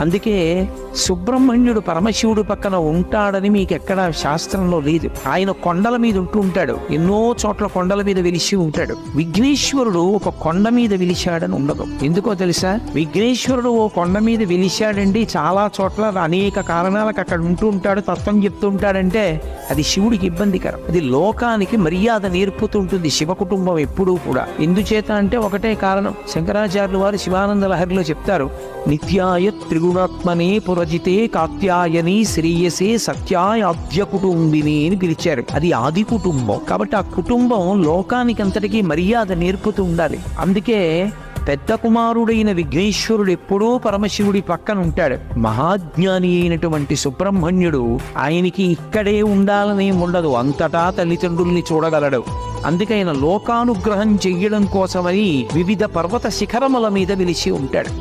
అందుకే సుబ్రహ్మణ్యుడు పరమశివుడు పక్కన ఉంటాడని మీకు ఎక్కడ శాస్త్రంలో లేదు. ఆయన కొండల మీద ఉంటూ ఉంటాడు, ఎన్నో చోట్ల కొండల మీద వెలిసి ఉంటాడు. విఘ్నేశ్వరుడు ఒక కొండ మీద వెలిశాడని ఉండదు. ఎందుకో తెలుసా? విఘ్నేశ్వరుడు ఓ కొండ మీద వెలిశాడండి, చాలా చోట్ల అనేక కారణాలకు అక్కడ ఉంటూ ఉంటాడు, తత్వం చెప్తూ ఉంటాడంటే అది శివుడికి ఇబ్బందికరం. అది లోకానికి మర్యాద నేర్పుతుంటుంది శివ కుటుంబం ఎప్పుడూ కూడా. ఎందుచేత అంటే ఒకటే కారణం. శంకరాచార్యులు వారు శివానంద లహరిలో చెప్తారు, నిత్యాయ త్రిగుణాత్మనే పురజితే కాత్యాయని శ్రేయసే సత్యాయ ఆద్య కుటుంబిని అని పిలిచారు. అది ఆది కుటుంబం. కాబట్టి ఆ కుటుంబం లోకానికి అంతటికీ మర్యాద నేర్పుతూ ఉండాలి. అందుకే పెద్ద కుమారుడైన విఘ్నేశ్వరుడు ఎప్పుడూ పరమశివుడి పక్కన ఉంటాడు. మహాజ్ఞాని అయినటువంటి సుబ్రహ్మణ్యుడు ఆయనకి ఇక్కడే ఉండాలని ఉండదు, అంతటా తల్లిదండ్రుల్ని చూడగలడు. అందుకైన లోకానుగ్రహం చెయ్యడం కోసమని వివిధ పర్వత శిఖరముల మీద వెలిసి ఉంటాడు.